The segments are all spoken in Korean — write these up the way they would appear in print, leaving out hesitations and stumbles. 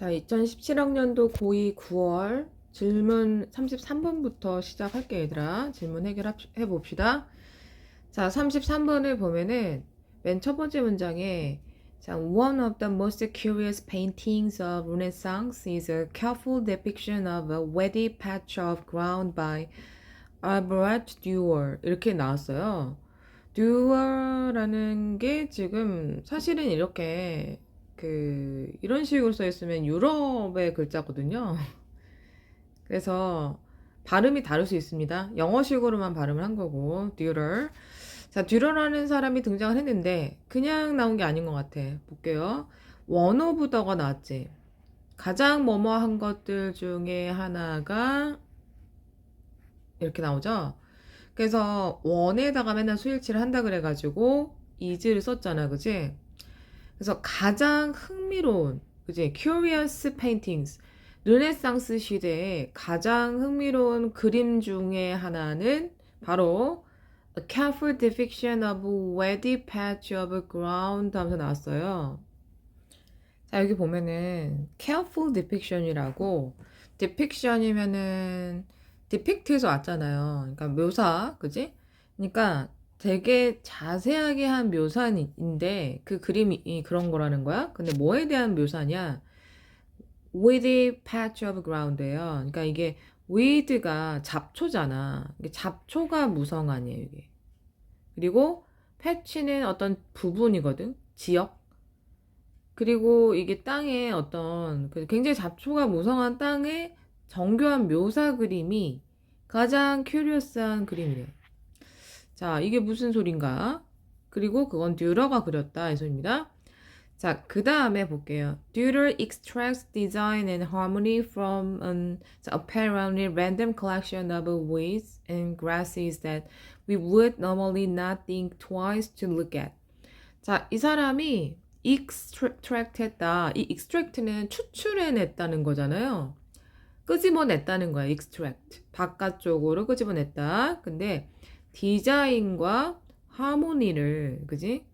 자, 2017학년도 고2 9월 질문 33번부터 시작할게, 얘들아. 질문 해결해 봅시다. 자, 33번을 보면은 맨 첫 번째 문장에 자, one of the most curious paintings of Renaissance is a careful depiction of a weedy patch of ground by Albrecht Dürer. 이렇게 나왔어요. 듀어라는 게 지금 사실은 이렇게 이런 식으로 써 있으면 유럽의 글자거든요. 그래서 발음이 다를 수 있습니다. 영어식으로만 발음을 한 거고, 듀럴. 자, 듀럴라는 사람이 등장을 했는데 그냥 나온 게 아닌 것 같아. 볼게요. 원 오브 더가 나왔지. 가장 뭐뭐한 것들 중에 하나가 이렇게 나오죠. 그래서 원에다가 맨날 수일치를 한다 그래가지고 is를 썼잖아, 그지? 그래서 가장 흥미로운, 그지? Curious paintings. 르네상스 시대에 가장 흥미로운 그림 중에 하나는 바로 A careful depiction of a weedy patch of ground 하면서 나왔어요. 자, 여기 보면은 careful depiction이라고 depiction이면은 depict에서 왔잖아요. 그러니까 묘사, 그지? 그러니까 되게 자세하게 한 묘사인데 그 그림이 그런 거라는 거야. 근데 뭐에 대한 묘사냐? With patch of ground예요. 그러니까 이게 with가 잡초잖아. 이게 잡초가 무성 아니에요, 이게. 그리고 patch는 어떤 부분이거든. 지역. 그리고 이게 땅에 어떤 굉장히 잡초가 무성한 땅에 정교한 묘사 그림이 가장 큐리어스한 그림이래. 자, 이게 무슨 소린가? 그리고 그건 듀러가 그렸다 이 소리입니다. 자, 그 다음에 볼게요. Dürer extracts design and harmony from an apparently random collection of weeds and grasses that we would normally not think twice to look at. 자, 이 사람이 extract 했다. 이 extract는 추출해냈다는 거잖아요. 끄집어냈다는 거야, extract. 바깥쪽으로 끄집어냈다. 근데 디자인과 하모니를, 그지?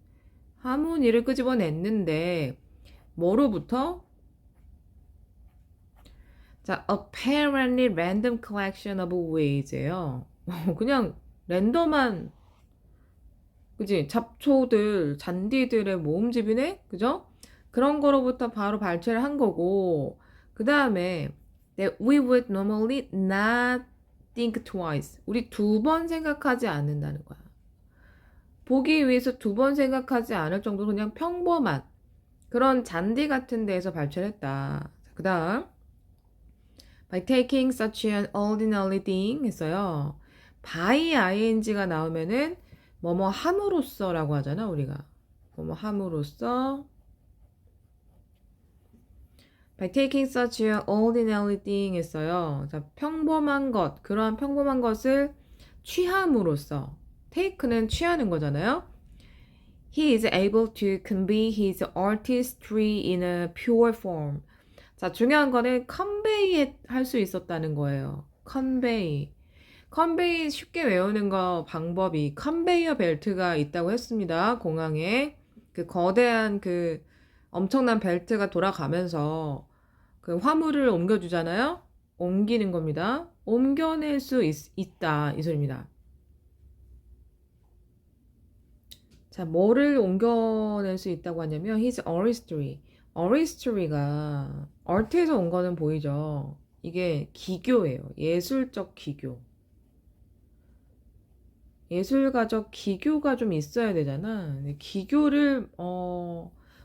하모니를 끄집어냈는데 뭐로부터? 자, apparently random collection of weeds예요. 그냥 랜덤한, 그지? 잡초들, 잔디들의 모음집이네? 그죠? 그런 거로부터 바로 발췌를 한 거고, 그 다음에 that we would normally not think twice. 우리 두 번 생각하지 않는다는 거야. 보기 위해서 두 번 생각하지 않을 정도로 그냥 평범한 그런 잔디 같은 데에서 발췌를 했다. 그 다음 by taking such an ordinary thing 했어요. by ing가 나오면은 뭐뭐 함으로써 라고 하잖아, 우리가. 뭐뭐 함으로써 by taking such an ordinary thing 했어요. 자, 평범한 것, 그러한 평범한 것을 취함으로써 take는 취하는 거잖아요. He is able to convey his artistry in a pure form. 자, 중요한 거는 convey 할 수 있었다는 거예요. convey. convey 쉽게 외우는 거 방법이 컨베이어 벨트가 있다고 했습니다. 공항에 그 거대한 그 엄청난 벨트가 돌아가면서 그 화물을 옮겨주잖아요. 옮기는 겁니다. 옮겨낼 수 있다 이 소리입니다. 자, 뭐를 옮겨낼 수 있다고 하냐면 his artistry. artistry가 art에서 온 거는 보이죠. 이게 기교예요. 예술적 기교. 예술가적 기교가 좀 있어야 되잖아. 근데 기교를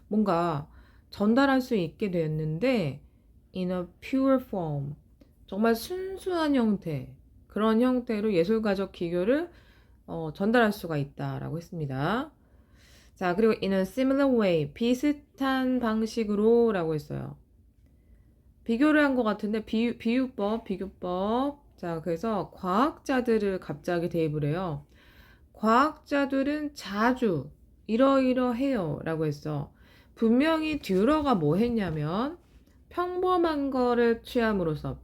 뭔가 전달할 수 있게 됐는데 in a pure form. 정말 순수한 형태. 그런 형태로 예술가적 기교를 전달할 수가 있다라고 했습니다. 자, 그리고 in a similar way, 비슷한 방식으로 라고 했어요. 비교를 한 것 같은데 비유법. 자, 그래서 과학자들을 갑자기 대입을 해요. 과학자들은 자주 이러이러해요 라고 했어. 분명히 듀러가 뭐 했냐면 평범한 거를 취함으로써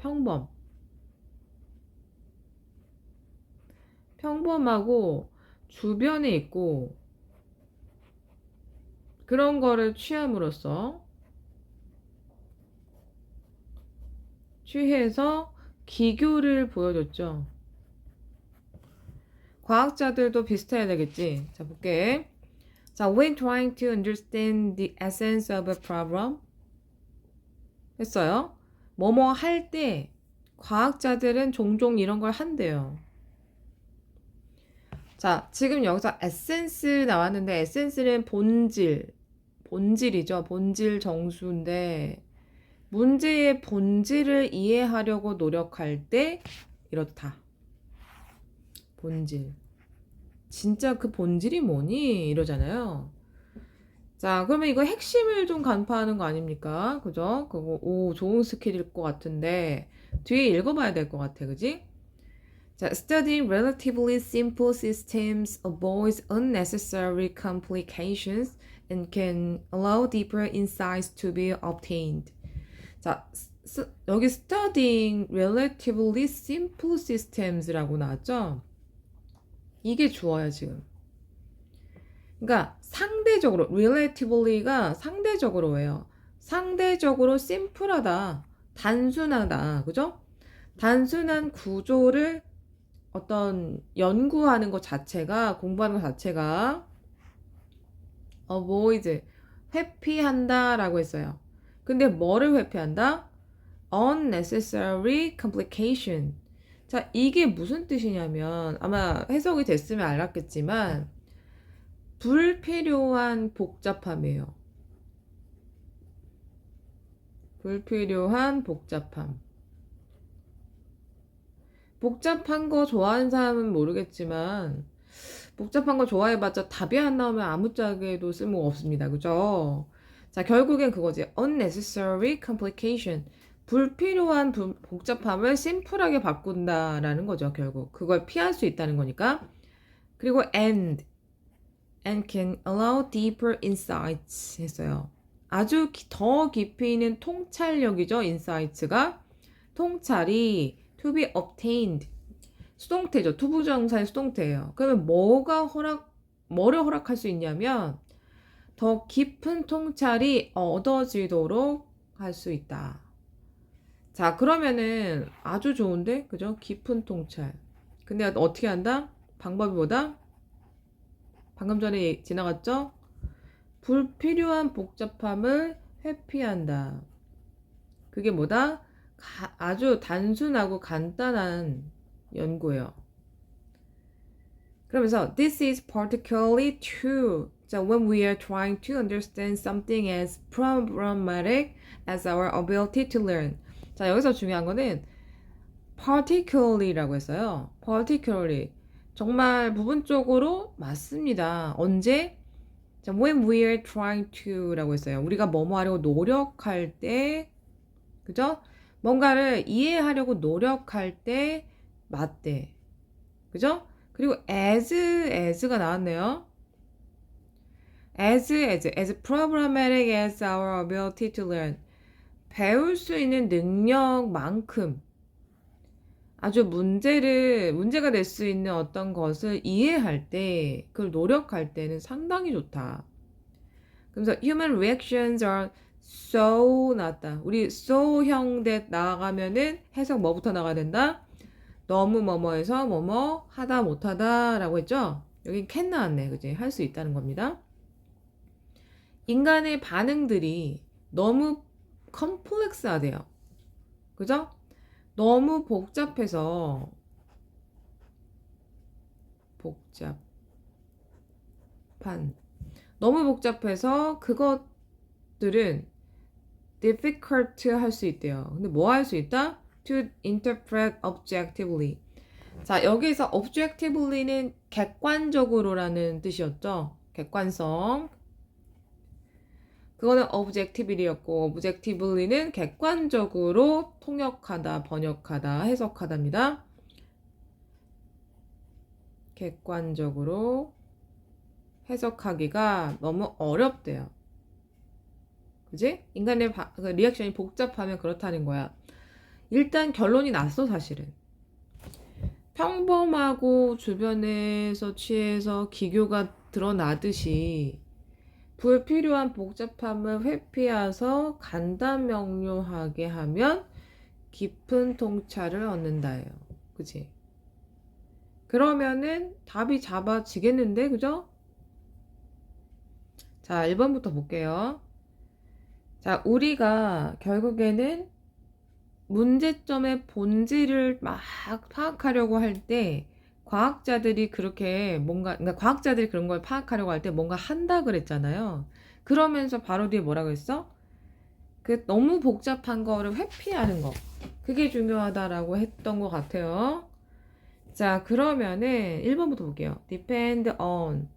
평범하고 주변에 있고 그런 거를 취함으로써 취해서 기교를 보여줬죠. 과학자들도 비슷해야 되겠지. 자, 볼게. 자, when trying to understand the essence of a problem 했어요. 뭐뭐 할 때 과학자들은 종종 이런 걸 한대요. 자, 지금 여기서 에센스 나왔는데 에센스는 본질이죠. 본질 정수인데 문제의 본질을 이해하려고 노력할 때 이렇다. 본질. 진짜 그 본질이 뭐니? 이러잖아요. 자, 그러면 이거 핵심을 좀 간파하는 거 아닙니까? 그죠? 그거, 오, 좋은 스킬일 것 같은데, 뒤에 읽어봐야 될 것 같아, 그지? 자, studying relatively simple systems avoids unnecessary complications and can allow deeper insights to be obtained. 자, 여기 studying relatively simple systems라고 나왔죠? 이게 주어야 지금. 그러니까 상대적으로 relativelly가 상대적으로예요. 상대적으로 심플하다, 단순하다, 그죠? 단순한 구조를 어떤 연구하는 것 자체가 공부하는 것 자체가 avoid 회피한다라고 했어요. 근데 뭐를 회피한다? unnecessary complication. 자, 이게 무슨 뜻이냐면 아마 해석이 됐으면 알았겠지만 불필요한 복잡함이에요. 불필요한 복잡함. 복잡한 거 좋아하는 사람은 모르겠지만 복잡한 거 좋아해봤자 답이 안 나오면 아무짝에도 쓸모가 없습니다. 그죠? 자, 결국엔 그거지. unnecessary complication. 불필요한 복잡함을 심플하게 바꾼다라는 거죠. 결국 그걸 피할 수 있다는 거니까. 그리고 and can allow deeper insights 했어요. 아주 더 깊이 있는 통찰력이죠. insights가. 통찰이 to be obtained. 수동태죠. 투부정사의 수동태예요. 그러면 뭐를 허락할 수 있냐면 더 깊은 통찰이 얻어지도록 할 수 있다. 자, 그러면은 아주 좋은데, 그죠? 깊은 통찰. 근데 어떻게 한다? 방법이 뭐다? 방금 전에 지나갔죠? 불필요한 복잡함을 회피한다. 그게 뭐다? 아주 단순하고 간단한 연구예요. 그러면서 this is particularly true. 자, when we are trying to understand something as problematic as our ability to learn. 자, 여기서 중요한 거는 particularly라고 했어요. particularly. 정말 부분적으로 맞습니다. 언제? 자, when we are trying to라고 했어요. 우리가 뭐뭐 하려고 노력할 때, 그죠? 뭔가를 이해하려고 노력할 때 맞대. 그죠? 그리고 as가 나왔네요. as problematic as our ability to learn. 배울 수 있는 능력만큼 아주 문제가 될 수 있는 어떤 것을 이해할 때, 그걸 노력할 때는 상당히 좋다. 그래서 human reactions are so 나왔다. 우리 so형 대 나가면은 해석 뭐부터 나가야 된다? 너무 뭐뭐해서 뭐뭐 하다 못하다 라고 했죠? 여기 can 나왔네. 그지? 할 수 있다는 겁니다. 인간의 반응들이 너무 컴플렉스하대요. 그죠? 너무 복잡해서 너무 복잡해서 그것들은 difficult 할 수 있대요. 근데 뭐 할 수 있다? to interpret objectively. 자, 여기서 objectively는 객관적으로라는 뜻이었죠. 객관성. 그거는 objectively였고 objectively는 객관적으로 통역하다, 번역하다, 해석하다입니다. 객관적으로 해석하기가 너무 어렵대요. 그지? 인간의 리액션이 복잡하면 그렇다는 거야. 일단 결론이 났어, 사실은. 평범하고 주변에서 취해서 기교가 드러나듯이 불필요한 복잡함을 회피해서 간단 명료하게 하면 깊은 통찰을 얻는다예요. 그치? 그러면은 답이 잡아지겠는데, 그죠? 자, 1번부터 볼게요. 자, 우리가 결국에는 문제점의 본질을 막 파악하려고 할 때 과학자들이 그렇게 그러니까 과학자들이 그런 걸 파악하려고 할 때 뭔가 한다 그랬잖아요. 그러면서 바로 뒤에 뭐라고 했어? 그 너무 복잡한 거를 회피하는 거. 그게 중요하다라고 했던 것 같아요. 자, 그러면은 1번부터 볼게요. depend on.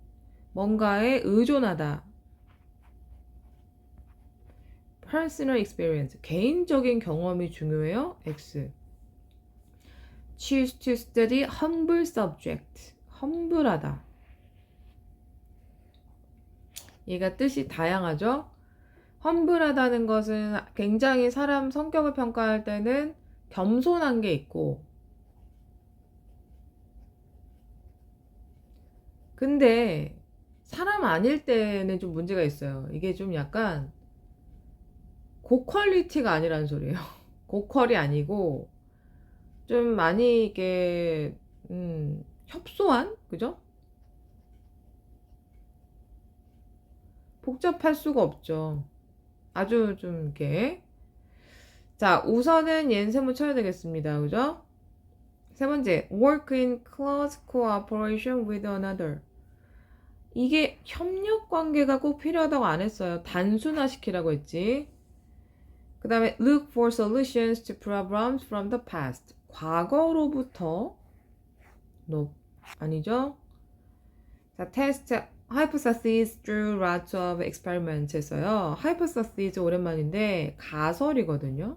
뭔가에 의존하다. personal experience. 개인적인 경험이 중요해요. X. choose to study humble subject. humble하다. 얘가 뜻이 다양하죠? humble하다는 것은 굉장히 사람 성격을 평가할 때는 겸손한 게 있고, 근데 사람 아닐 때는 좀 문제가 있어요. 이게 좀 약간 고퀄리티가 아니라는 소리예요. 고퀄이 아니고 좀 많이 이게 협소한, 그죠? 복잡할 수가 없죠. 아주 좀 이렇게. 자, 우선은 얘는 쳐야 되겠습니다. 그죠? 세 번째, work in close cooperation with another. 이게 협력 관계가 꼭 필요하다고 안 했어요. 단순화시키라고 했지. 그 다음에 look for solutions to problems from the past. 과거로부터 no, 아니죠? 자, test hypothesis through lots of experiments 했어요. hypothesis 오랜만인데 가설이거든요.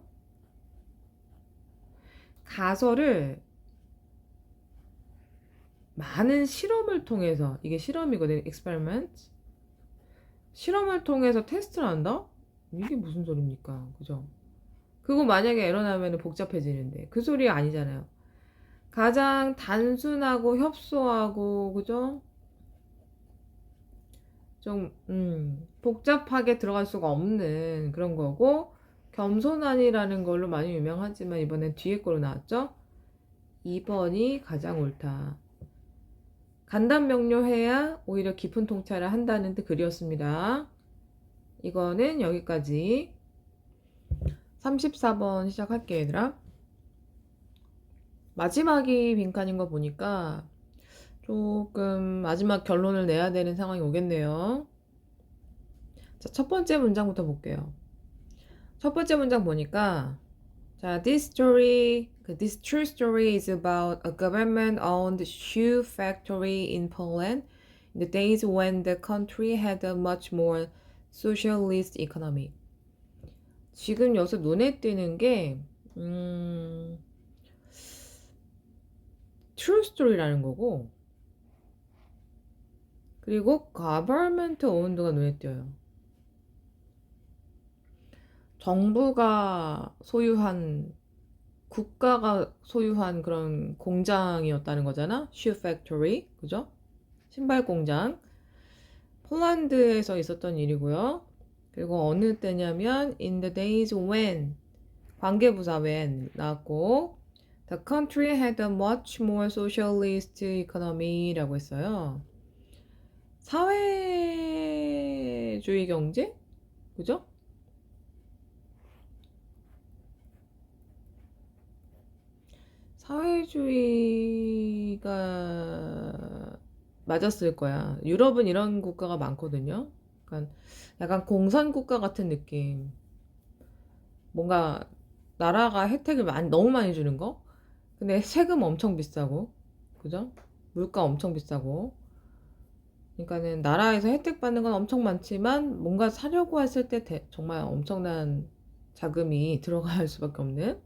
가설을 많은 실험을 통해서, 이게 실험이거든요. experiment. 실험을 통해서 테스트를 한다? 이게 무슨 소리입니까? 그죠? 그거 만약에 에러 나면 복잡해지는데 그 소리 아니잖아요. 가장 단순하고 협소하고, 그죠? 좀 복잡하게 들어갈 수가 없는 그런 거고, 겸손한이라는 걸로 많이 유명하지만 이번엔 뒤에 거로 나왔죠? 2번이 가장 옳다. 간단 명료해야 오히려 깊은 통찰을 한다는 뜻 글이었습니다. 이거는 여기까지. 34번 시작할게요, 얘들아. 마지막이 빈칸인 거 보니까 조금 마지막 결론을 내야 되는 상황이 오겠네요. 자, 첫 번째 문장부터 볼게요. 첫 번째 문장 보니까, 자, this true story is about a government-owned shoe factory in Poland in the days when the country had a much more socialist economy. 지금 여기서 눈에 띄는 게 true story라는 거고, 그리고 government owned가 눈에 띄어요. 정부가 소유한, 국가가 소유한 그런 공장이었다는 거잖아. shoe factory, 그죠? 신발 공장. 폴란드에서 있었던 일이고요. 그리고 어느 때냐면 in the days when, 관계부사 when 나왔고, the country had a much more socialist economy라고 했어요. 사회주의 경제? 그죠? 사회주의가 맞았을 거야. 유럽은 이런 국가가 많거든요. 약간 공산국가 같은 느낌. 뭔가 나라가 혜택을 너무 많이 주는 거? 근데 세금 엄청 비싸고, 그죠? 물가 엄청 비싸고. 그러니까는 나라에서 혜택 받는 건 엄청 많지만 뭔가 사려고 했을 때 정말 엄청난 자금이 들어갈 수밖에 없는.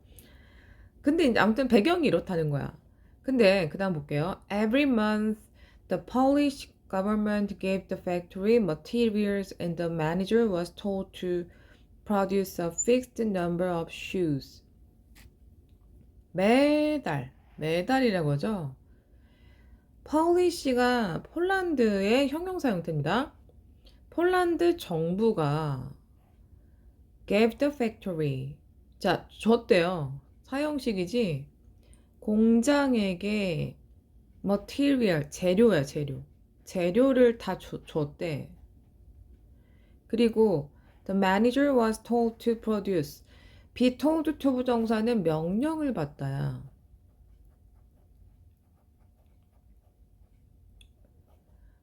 근데 이제 아무튼 배경이 이렇다는 거야. 근데 그 다음 볼게요. Every month the Polish government gave the factory materials and the manager was told to produce a fixed number of shoes. 매달이라고 하죠. 폴리시가 폴란드의 형용사 형태입니다. 폴란드 정부가 gave the factory. 자, 줬대요. 사형식이지. 공장에게 material, 재료야, 재료. 재료를 다 줬대. 그리고 the manager was told to produce. be told to 부정사는 명령을 받다야.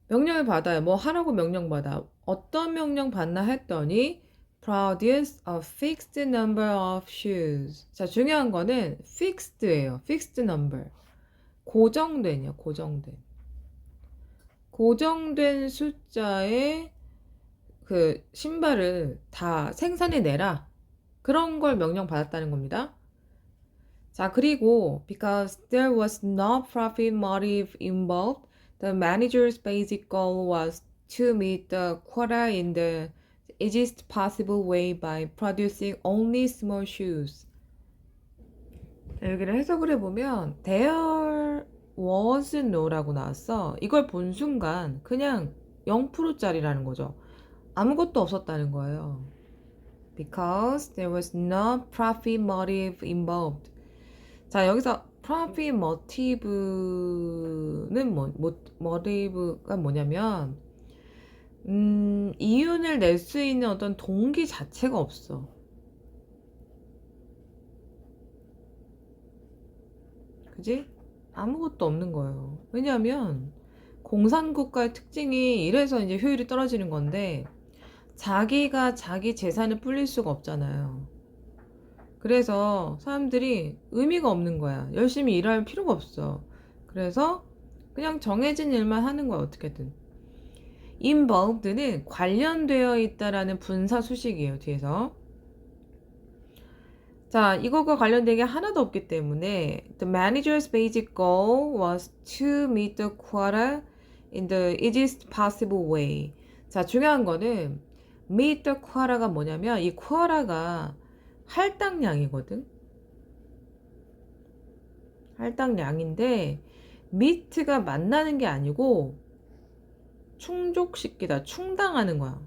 명령을 받아요. 뭐 하라고 명령 받아. 어떤 명령 받나 했더니 produce a fixed number of shoes. 자, 중요한 거는 fixed예요. fixed number. 고정된이요. 고정된. 고정된 숫자의 그 신발을 다 생산해내라. 그런 걸 명령 받았다는 겁니다. 자, 그리고 because there was no profit motive involved, the manager's basic goal was to meet the quota in the easiest possible way by producing only small shoes. 자, 여기를 해석을 해보면 there was no라고 나왔어. 이걸 본 순간 그냥 0%짜리라는 거죠. 아무것도 없었다는 거예요. Because there was no profit motive involved. 자, 여기서 profit motive는 motive가 뭐냐면 이윤을 낼 수 있는 어떤 동기 자체가 없어. 그지? 아무것도 없는 거예요. 왜냐하면 공산국가의 특징이 이래서 이제 효율이 떨어지는 건데 자기가 자기 재산을 불릴 수가 없잖아요. 그래서 사람들이 의미가 없는 거야. 열심히 일할 필요가 없어. 그래서 그냥 정해진 일만 하는 거야, 어떻게든. involved는 관련되어 있다라는 분사 수식이에요, 뒤에서. 자, 이거가 관련된 게 하나도 없기 때문에 the manager's basic goal was to meet the quota in the easiest possible way. 자, 중요한 거는 meet the quota가 뭐냐면 이 quota가 할당량이거든. 할당량인데 meet가 만나는 게 아니고 충족시키다, 충당하는 거야.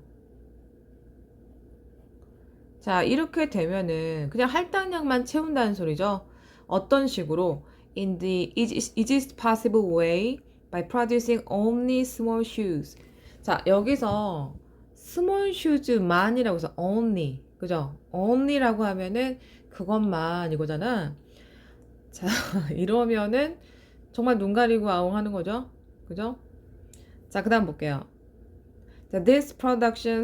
자, 이렇게 되면은 그냥 할당량만 채운다는 소리죠. 어떤 식으로? In the easiest possible way by producing only small shoes. 자, 여기서 small shoes만이라고 해서 only, 그죠? only라고 하면은 그것만 이거잖아. 자, 이러면은 정말 눈 가리고 아웅하는 거죠. 그죠? 자, 그 다음 볼게요. 자, this production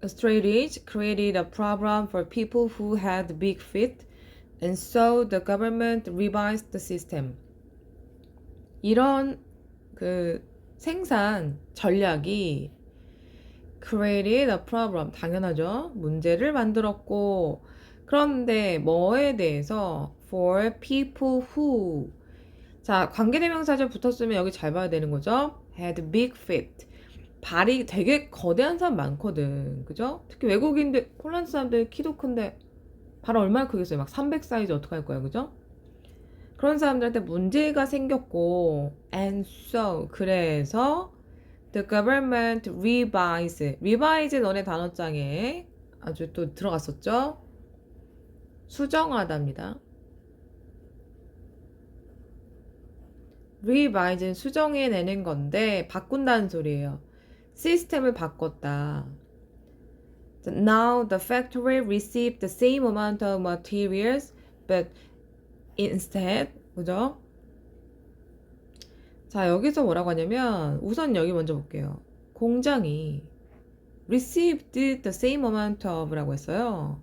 strategy created a problem for people who had big feet, and so the government revised the system. 이런 그 생산 전략이 created a problem, 당연하죠. 문제를 만들었고, 그런데 뭐에 대해서? for people who. 자, 관계대명사절 붙었으면 여기 잘 봐야 되는 거죠. had big feet. 발이 되게 거대한 사람 많거든. 그죠? 특히 외국인들, 폴란드 사람들 키도 큰데 발 얼마나 크겠어요? 막 300 사이즈 어떡할 거야. 그죠? 그런 사람들한테 문제가 생겼고, and so, 그래서 the government revise 너네 단어장에 아주 또 들어갔었죠? 수정하다입니다. revise는 수정해내는 건데 바꾼다는 소리예요. 시스템을 바꿨다. Now the factory received the same amount of materials, but instead, 그죠? 자, 여기서 뭐라고 하냐면 우선 여기 먼저 볼게요. 공장이 received the same amount of라고 했어요.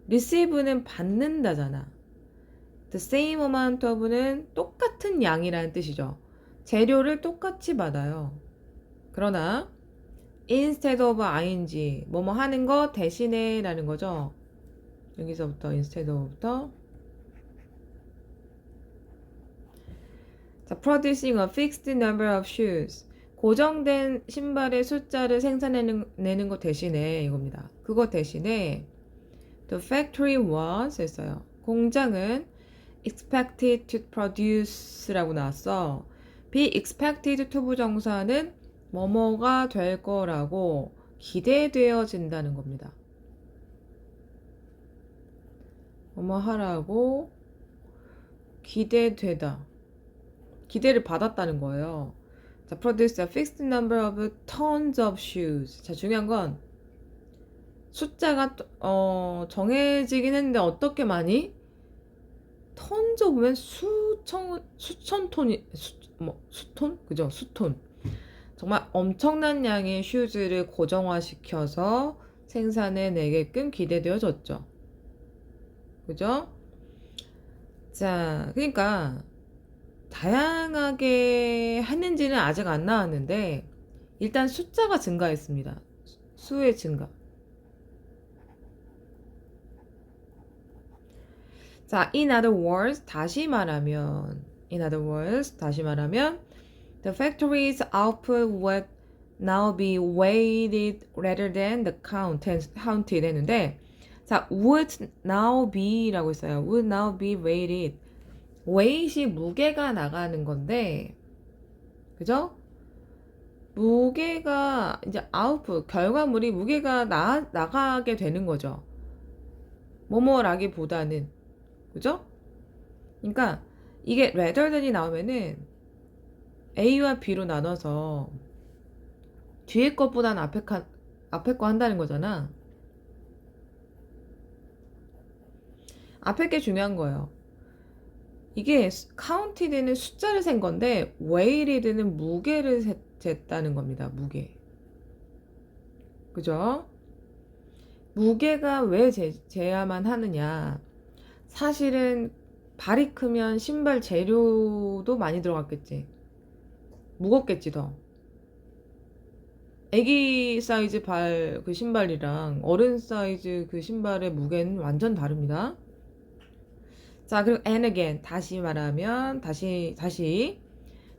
receive는 받는다잖아. the same amount of는 똑같은 양이라는 뜻이죠. 재료를 똑같이 받아요. 그러나 instead of ing, 뭐뭐 하는 거 대신에 라는 거죠. 여기서부터 instead of부터. 자, producing a fixed number of shoes. 고정된 신발의 숫자를 생산해내는 것 대신에 이겁니다. 그거 대신에 the factory was 했어요. 공장은 expected to produce라고 나왔어. be expected to 부정사는 뭐뭐가 될 거라고 기대되어진다는 겁니다. 뭐뭐 하라고 기대되다. 기대를 받았다는 거예요. 자, produce a fixed number of tons of shoes. 자, 중요한 건 숫자가 정해지긴 했는데 어떻게 많이? tons of면 수천 톤이 수톤? 그죠? 수톤. 정말 엄청난 양의 슈즈를 고정화시켜서 생산해 내게끔 기대되어졌죠. 그죠? 자, 그러니까 다양하게 했는지는 아직 안 나왔는데 일단 숫자가 증가했습니다. 수의 증가. 자, in other words, 다시 말하면 the factory's output would now be weighted rather than the counted 했는데 자, would now be라고 했어요. would now be weighted. weight이 무게가 나가는 건데 그죠? 무게가 이제 output, 결과물이 무게가 나가게 되는 거죠. 뭐뭐라기보다는 그죠? 그러니까 이게 rather than이 나오면은 A와 B로 나눠서 뒤에 것보다는 앞에 거 한다는 거잖아. 앞에 게 중요한 거예요. 이게 counted는 숫자를 센 건데 weighted는 무게를 쟀다는 겁니다. 무게. 그죠? 무게가 왜 재야만 하느냐? 사실은 발이 크면 신발 재료도 많이 들어갔겠지. 무겁겠지 더. 애기 사이즈 그 신발이랑 어른 사이즈 그 신발의 무게는 완전 다릅니다. 자, 그리고 and again 다시 말하면 다시 the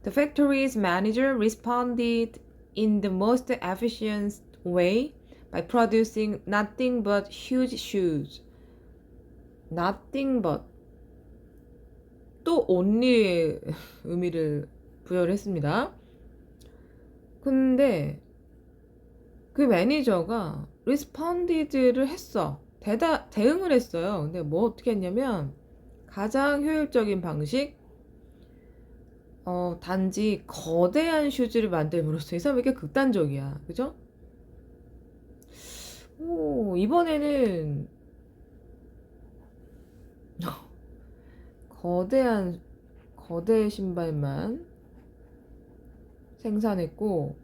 factory's manager responded in the most efficient way by producing nothing but huge shoes. nothing but 또 only의 의미를 부여를 했습니다. 근데 그 매니저가 responded를 했어. 대응을 했어요. 근데 뭐 어떻게 했냐면 가장 효율적인 방식 단지 거대한 슈즈를 만들므로써 이 사람 왜 이렇게 극단적이야. 그죠? 이번에는 거대 신발만 생산했고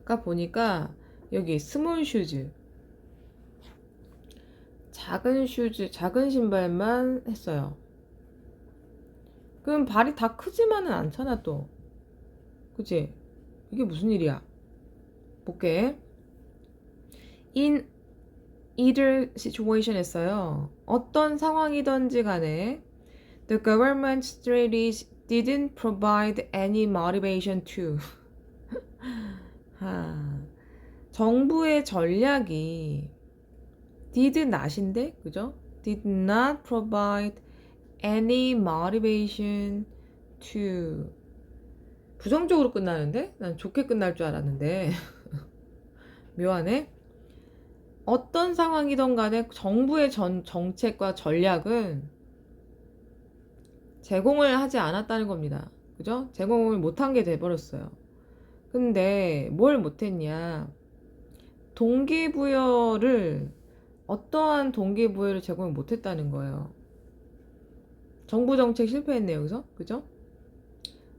아까 보니까 여기 스몰 슈즈 작은 신발만 했어요. 그럼 발이 다 크지만은 않잖아 또. 그치? 이게 무슨 일이야? 볼게. In either situation 했어요. 어떤 상황이든지 간에 the government strategy didn't provide any motivation to. 정부의 전략이 did not인데 그죠? did not provide any motivation to. 부정적으로 끝나는데? 난 좋게 끝날 줄 알았는데 묘하네. 어떤 상황이든 간에 정부의 정책과 전략은 제공을 하지 않았다는 겁니다. 그죠? 제공을 못한 게 돼버렸어요. 근데 뭘 못했냐? 어떠한 동기부여를 제공을 못했다는 거예요. 정부 정책 실패했네요. 여기서. 그죠?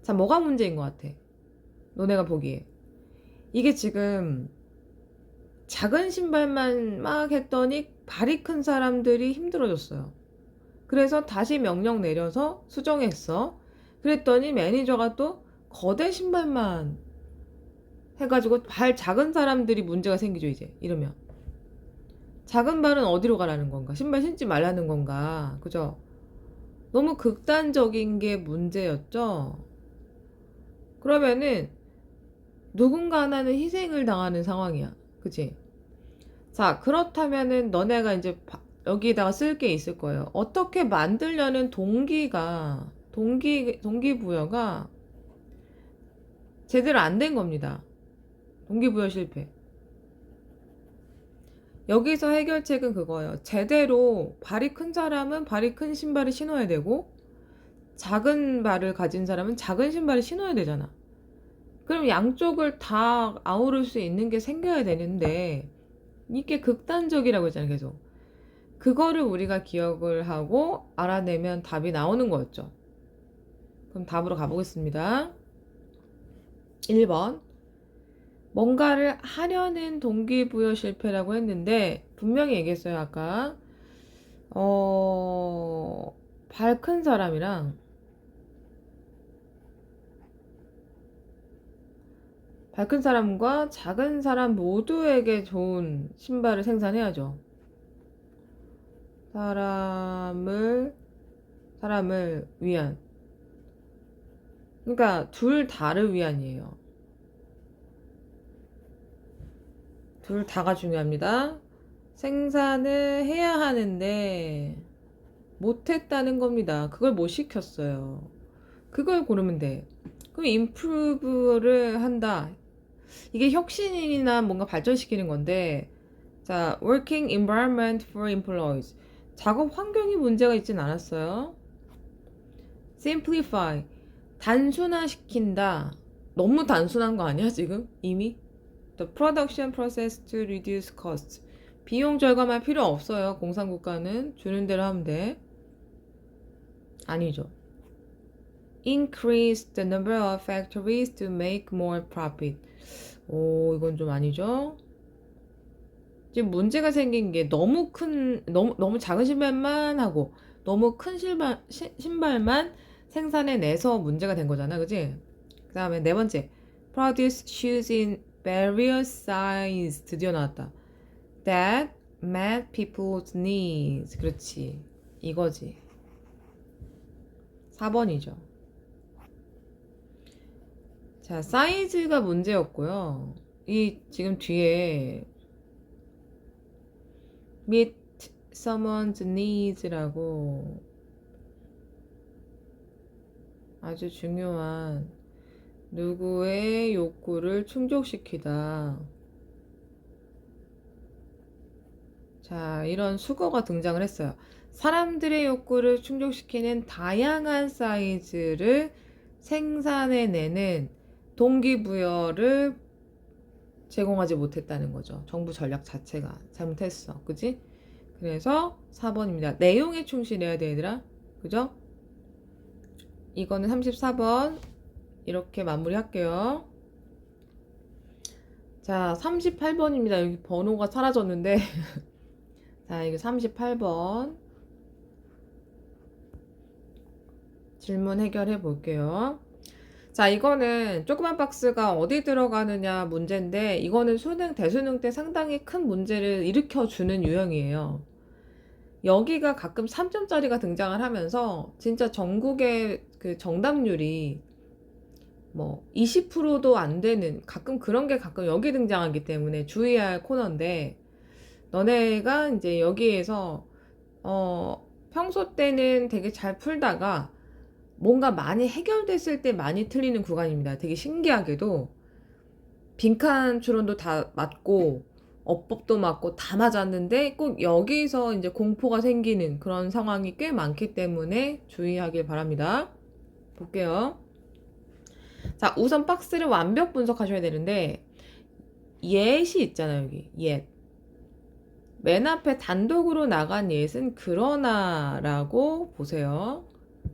자, 뭐가 문제인 것 같아? 너네가 보기에. 이게 지금 작은 신발만 막 했더니 발이 큰 사람들이 힘들어졌어요. 그래서 다시 명령 내려서 수정했어. 그랬더니 매니저가 또 거대 신발만 해가지고 발 작은 사람들이 문제가 생기죠. 이제 이러면 작은 발은 어디로 가라는 건가? 신발 신지 말라는 건가? 그죠? 너무 극단적인 게 문제였죠. 그러면은 누군가 하나는 희생을 당하는 상황이야. 그치? 자, 그렇다면은 너네가 이제 여기에다가 쓸 게 있을 거예요. 어떻게 만들려는 동기부여가 제대로 안 된 겁니다. 동기부여 실패. 여기서 해결책은 그거예요. 제대로 발이 큰 사람은 발이 큰 신발을 신어야 되고 작은 발을 가진 사람은 작은 신발을 신어야 되잖아. 그럼 양쪽을 다 아우를 수 있는 게 생겨야 되는데 이게 극단적이라고 했잖아요. 계속. 그거를 우리가 기억을 하고 알아내면 답이 나오는 거였죠. 그럼 답으로 가보겠습니다. 1번. 뭔가를 하려는 동기부여 실패라고 했는데 분명히 얘기했어요. 아까 발 큰 사람이랑 발 큰 사람과 작은 사람 모두에게 좋은 신발을 생산해야죠. 사람을 위한. 그러니까 둘 다를 위한이에요. 둘 다가 중요합니다. 생산을 해야 하는데 못했다는 겁니다. 그걸 못 시켰어요. 그걸 고르면 돼. 그럼 improve를 한다. 이게 혁신이나 뭔가 발전시키는 건데, 자, working environment for employees. 작업 환경이 문제가 있진 않았어요. simplify. 단순화시킨다. 너무 단순한 거 아니야, 지금? 이미? The production process to reduce costs. 비용 절감할 필요 없어요. 공산국가는 주는 대로 하면 돼. 아니죠. Increase the number of factories to make more profit. 오, 이건 좀 아니죠. 지금 문제가 생긴 게 너무 작은 신발만 하고 너무 큰 신발만 생산해내서 문제가 된 거잖아. 그지? 그 다음에 네 번째. Produce shoes in various size. 드디어 나왔다. That met people's needs. 그렇지. 이거지. 4번이죠. 자, 사이즈가 문제였고요. 이 지금 뒤에 meet someone's needs라고 아주 중요한 누구의 욕구를 충족시키다. 자, 이런 수거가 등장을 했어요. 사람들의 욕구를 충족시키는 다양한 사이즈를 생산해내는 동기부여를 제공하지 못했다는 거죠. 정부 전략 자체가 잘못했어. 그지? 그래서 4번입니다. 내용에 충실해야 돼, 얘들아. 그죠? 이거는 34번. 이렇게 마무리 할게요. 자, 38번입니다. 여기 번호가 사라졌는데. 자, 이거 38번. 질문 해결해 볼게요. 자, 이거는 조그만 박스가 어디 들어가느냐 문제인데, 이거는 수능, 대수능 때 상당히 큰 문제를 일으켜주는 유형이에요. 여기가 가끔 3점짜리가 등장을 하면서 진짜 전국의 그 정답률이 뭐 20%도 안 되는, 가끔 그런 게 가끔 여기 등장하기 때문에 주의해야 할 코너인데, 너네가 이제 여기에서 평소 때는 되게 잘 풀다가 뭔가 많이 해결됐을 때 많이 틀리는 구간입니다. 되게 신기하게도 빈칸 추론도 다 맞고 어법도 맞고 다 맞았는데 꼭 여기서 이제 공포가 생기는 그런 상황이 꽤 많기 때문에 주의하길 바랍니다. 볼게요. 자, 우선 박스를 완벽 분석하셔야 되는데 yet이 있잖아요. 여기 yet. 맨 앞에 단독으로 나간 yet은 그러나라고 보세요.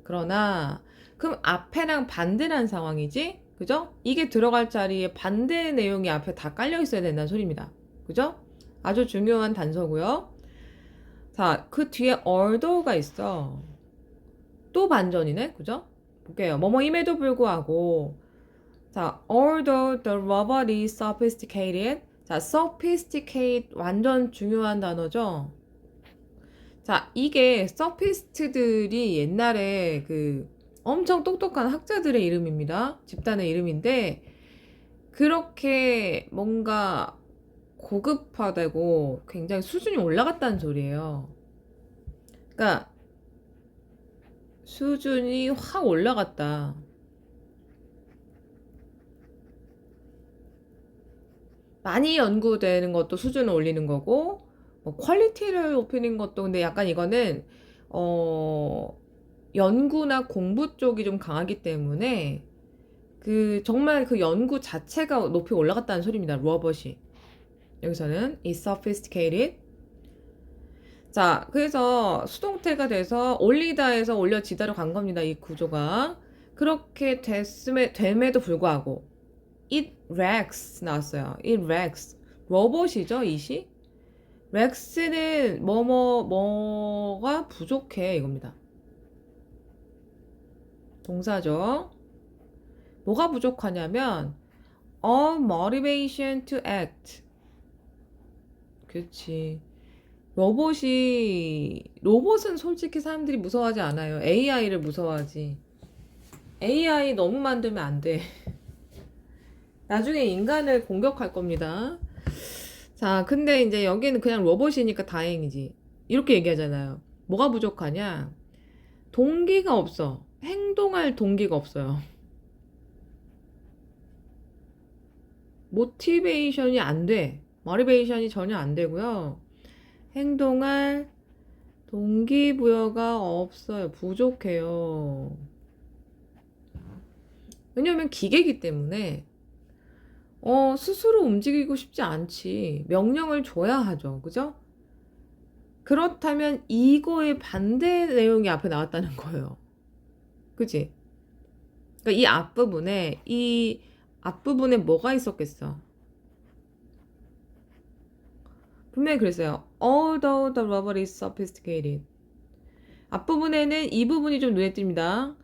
그러나 그럼 앞에랑 반대란 상황이지? 그죠? 이게 들어갈 자리에 반대 내용이 앞에 다 깔려 있어야 된다는 소리입니다. 그죠? 아주 중요한 단서고요. 자, 그 뒤에 order가 있어. 또 반전이네. 그죠? 볼게요. 뭐뭐임에도 불구하고, 자, although the robot is sophisticated. 자, sophisticate 완전 중요한 단어죠. 자, 이게 서피스트들이 옛날에 그 엄청 똑똑한 학자들의 이름입니다. 집단의 이름인데, 그렇게 뭔가 고급화되고 굉장히 수준이 올라갔다는 소리예요. 그러니까 수준이 확 올라갔다. 많이 연구되는 것도 수준을 올리는 거고, 퀄리티를 높이는 것도 근데 약간 이거는 어, 연구나 공부 쪽이 좀 강하기 때문에 그 정말 그 연구 자체가 높이 올라갔다는 소리입니다. 로봇이. 여기서는 is sophisticated. 자, 그래서 수동태가 돼서 올리다에서 올려지다로 간 겁니다. 이 구조가. 그렇게 됨에도 불구하고 it lacks 나왔어요. it lacks. 로봇이죠, 이시? 렉스는 뭐가 부족해 이겁니다. 동사죠. 뭐가 부족하냐면 a motivation to act. 그렇지. 로봇은 솔직히 사람들이 무서워하지 않아요. AI를 무서워하지. AI 너무 만들면 안 돼. 나중에 인간을 공격할 겁니다. 자, 근데 이제 여기는 그냥 로봇이니까 다행이지. 이렇게 얘기하잖아요. 뭐가 부족하냐? 동기가 없어. 행동할 동기가 없어요. 모티베이션이 안 돼. 모티베이션이 전혀 안 되고요. 행동할 동기부여가 없어요. 부족해요. 왜냐면 기계이기 때문에 스스로 움직이고 싶지 않지. 명령을 줘야 하죠. 그죠? 그렇다면 이거의 반대 내용이 앞에 나왔다는 거예요. 그치? 그러니까 이 앞부분에 뭐가 있었겠어? 분명히 그랬어요. Although the robot is sophisticated. 앞부분에는 이 부분이 좀 눈에 띕니다.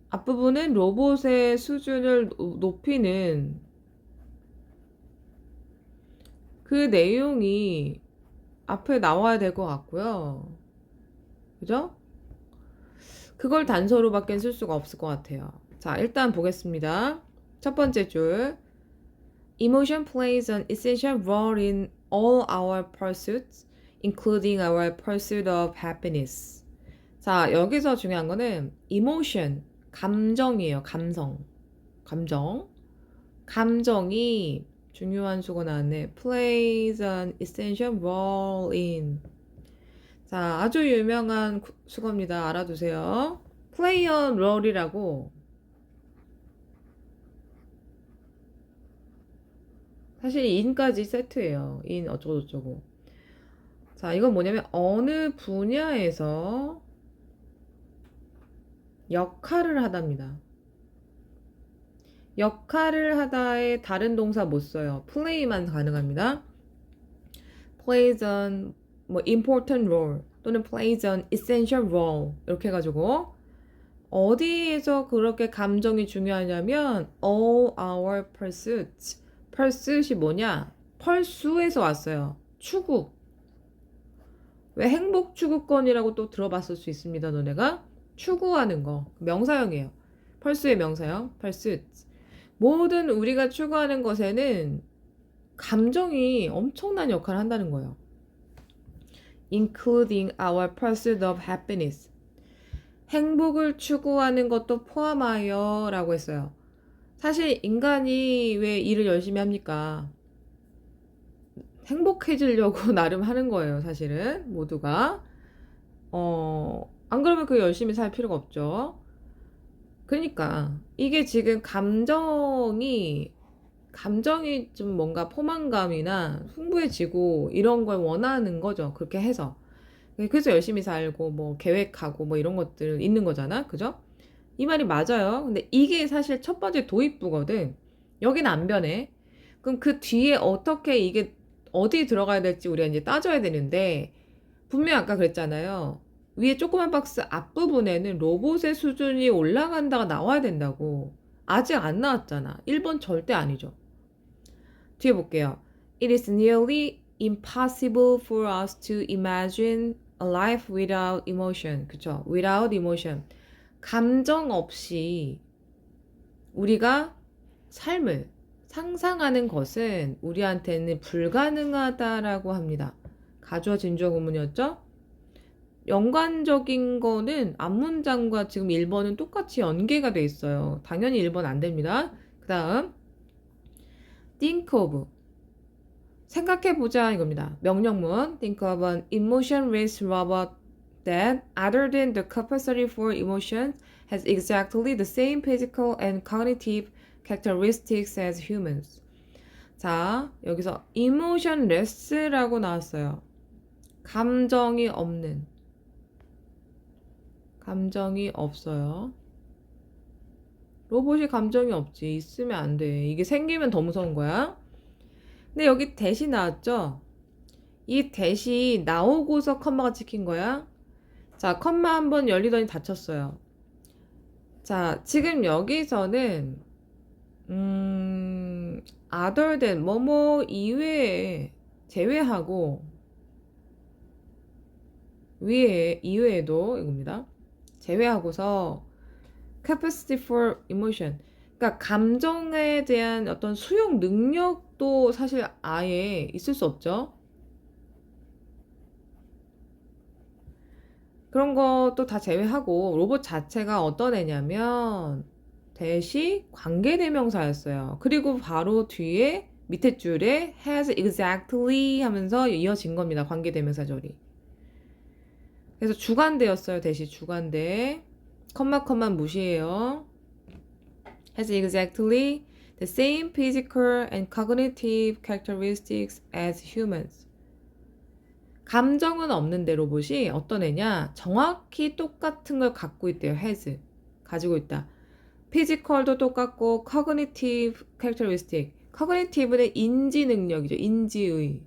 앞부분은 로봇의 수준을 높이는 그 내용이 앞에 나와야 될 것 같고요. 그죠? 그걸 단서로밖에 쓸 수가 없을 것 같아요. 자, 일단 보겠습니다. 첫 번째 줄. Emotion plays an essential role in all our pursuits, including our pursuit of happiness. 자, 여기서 중요한 거는 emotion, 감정이에요. 감정이 중요한 수가 나왔네. plays an essential role in. 자, 아주 유명한 수거입니다. 알아두세요. play a role이라고 사실 in까지 세트예요. in 어쩌고저쩌고. 자, 이건 뭐냐면 어느 분야에서 역할을 하답니다. 역할을 하다에 다른 동사 못 써요. play만 가능합니다. plays an important role 또는 plays an essential role 이렇게 해가지고 어디에서 그렇게 감정이 중요하냐면 all our pursuits. pursuit이 뭐냐? 펄수에서 왔어요. 추구. 왜 행복 추구권이라고 또 들어봤을 수 있습니다. 너네가 추구하는 거 명사형이에요. 펄수의 명사형 pursuit. 모든 우리가 추구하는 것에는 감정이 엄청난 역할을 한다는 거예요. including our pursuit of happiness. 행복을 추구하는 것도 포함하여 라고 했어요. 사실 인간이 왜 일을 열심히 합니까? 행복해지려고 나름 하는 거예요. 사실은 모두가 안 그러면 그 열심히 살 필요가 없죠. 그러니까 이게 지금 감정이 좀 뭔가 포만감이나 풍부해지고 이런 걸 원하는 거죠. 그렇게 해서. 그래서 열심히 살고 뭐 계획하고 뭐 이런 것들 있는 거잖아. 그죠? 이 말이 맞아요. 근데 이게 사실 첫 번째 도입부거든. 여기는 안 변해. 그럼 그 뒤에 어떻게 이게 어디 들어가야 될지 우리가 이제 따져야 되는데 분명 아까 그랬잖아요. 위에 조그만 박스 앞부분에는 로봇의 수준이 올라간다가 나와야 된다고. 아직 안 나왔잖아. 1번 절대 아니죠. 뒤에 볼게요. It is nearly impossible for us to imagine a life without emotion. 그쵸? Without emotion. 감정 없이 우리가 삶을 상상하는 것은 우리한테는 불가능하다라고 합니다. 가주어 진주어 구문이었죠? 연관적인 거는 앞문장과 지금 1번은 똑같이 연계가 돼 있어요. 당연히 1번 안 됩니다. 그 다음 think of 생각해보자 이겁니다. 명령문. Think of an emotionless robot that, other than the capacity for emotions, has exactly the same physical and cognitive characteristics as humans. 자, 여기서 emotionless라고 나왔어요. 감정이 없는. 감정이 없어요. 로봇이 감정이 없지. 있으면 안 돼. 이게 생기면 더 무서운 거야. 근데 여기 대시 나왔죠? 이 대시 나오고서 컴마가 찍힌 거야. 자, 컴마 한번 열리더니 닫혔어요. 자, 지금 여기서는 other than 뭐뭐 이외에 제외하고 위에 이외에도 이겁니다. 제외하고서 capacity for emotion. 그러니까 감정에 대한 어떤 수용 능력도 사실 아예 있을 수 없죠. 그런 것도 다 제외하고 로봇 자체가 어떤 애냐면 대시 관계대명사였어요. 그리고 바로 뒤에 밑에 줄에 has exactly 하면서 이어진 겁니다. 관계대명사절이. 그래서 주관대였어요. 대시 주관대. 컴마 무시해요. has exactly the same physical and cognitive characteristics as humans. 감정은 없는데 로봇이 어떤 애냐? 정확히 똑같은 걸 갖고 있대요. has. 가지고 있다. 피지컬도 똑같고 cognitive characteristic. cognitive는 인지 능력이죠. 인지의.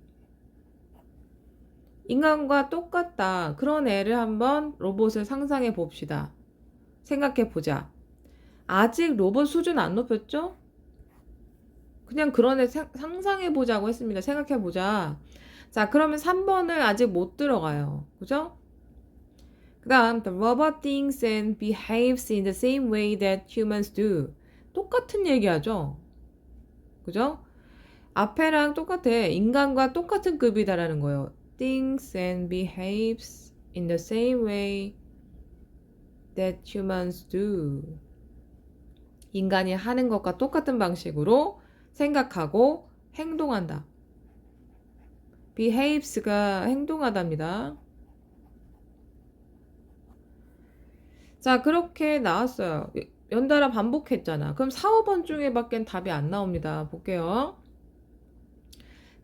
인간과 똑같다. 그런 애를 한번 로봇을 상상해 봅시다. 생각해 보자. 아직 로봇 수준 안 높였죠? 그냥 그런 애 상상해 보자고 했습니다. 생각해 보자. 자, 그러면 3번을 아직 못 들어가요. 그죠? 그 다음, the robot thinks and behaves in the same way that humans do. 똑같은 얘기하죠? 그죠? 앞에랑 똑같아. 인간과 똑같은 급이다라는 거예요. thinks and behaves in the same way that humans do. 인간이 하는 것과 똑같은 방식으로 생각하고 행동한다. behaves가 행동하답니다. 자, 그렇게 나왔어요. 연달아 반복했잖아. 그럼 4, 5번 중에 밖엔 답이 안 나옵니다. 볼게요.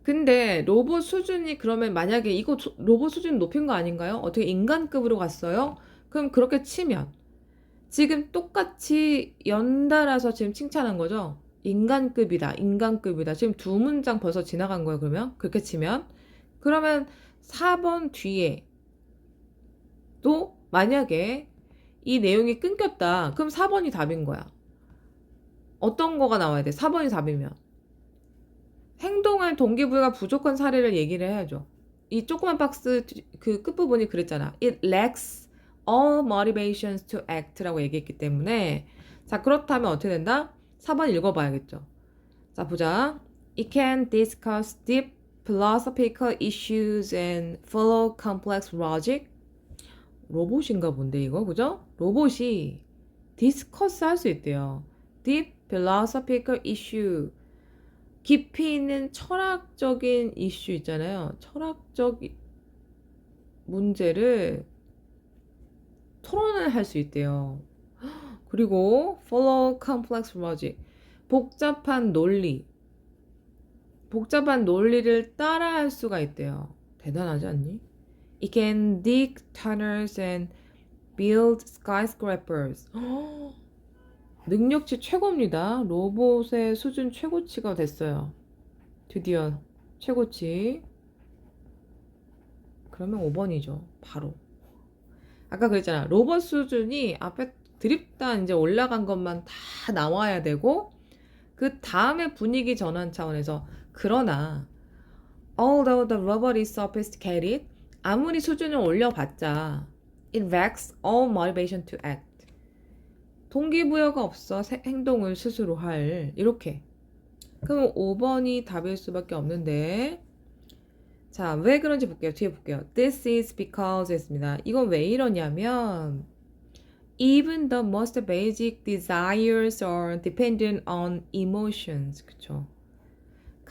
근데 로봇 수준이 그러면 만약에 이거 로봇 수준 높인 거 아닌가요? 어떻게 인간급으로 갔어요? 그럼 그렇게 치면 지금 똑같이 연달아서 지금 칭찬한 거죠? 인간급이다. 지금 두 문장 벌써 지나간 거예요, 그러면? 그렇게 치면? 그러면 4번 뒤에 또 만약에 이 내용이 끊겼다. 그럼 4번이 답인 거야. 어떤 거가 나와야 돼? 4번이 답이면. 행동할 동기부여가 부족한 사례를 얘기를 해야죠. 이 조그만 박스 그 끝부분이 그랬잖아. It lacks all motivations to act라고 얘기했기 때문에 자, 그렇다면 어떻게 된다? 4번 읽어봐야겠죠. 자, 보자. It can discuss deep philosophical issues and follow complex logic. 로봇인가 본데 이거, 그죠? 로봇이 디스커스 할 수 있대요. Deep philosophical issue. 깊이 있는 철학적인 이슈 있잖아요. 철학적 문제를 토론을 할 수 있대요. 그리고 follow complex logic. 복잡한 논리를 따라할 수가 있대요. 대단하지 않니? It can dig tunnels and build skyscrapers. 능력치 최고입니다. 로봇의 수준 최고치가 됐어요. 드디어 최고치. 그러면 5번이죠. 바로. 아까 그랬잖아. 로봇 수준이 앞에 드립다 이제 올라간 것만 다 나와야 되고 그 다음에 분위기 전환 차원에서 그러나 although the robot is sophisticated 아무리 수준을 올려봤자 it lacks all motivation to act 동기부여가 없어 행동을 스스로 할 이렇게 그럼 5번이 답일 수밖에 없는데 자, 왜 그런지 볼게요. 뒤에 볼게요. This is because 했습니다. 이건 왜 이러냐면 even the most basic desires are dependent on emotions. 그쵸?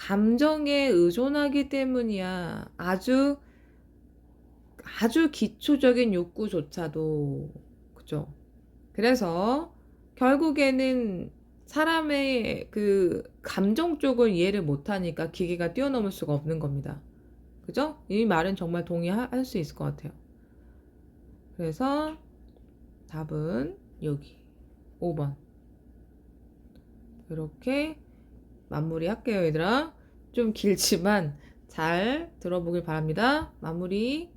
감정에 의존하기 때문이야. 아주 기초적인 욕구조차도. 그죠? 그래서 결국에는 사람의 그 감정 쪽을 이해를 못하니까 기계가 뛰어넘을 수가 없는 겁니다. 그죠? 이 말은 정말 동의할 수 있을 것 같아요. 그래서 답은 여기 5번. 이렇게 마무리 할게요, 얘들아. 좀 길지만 잘 들어보길 바랍니다. 마무리.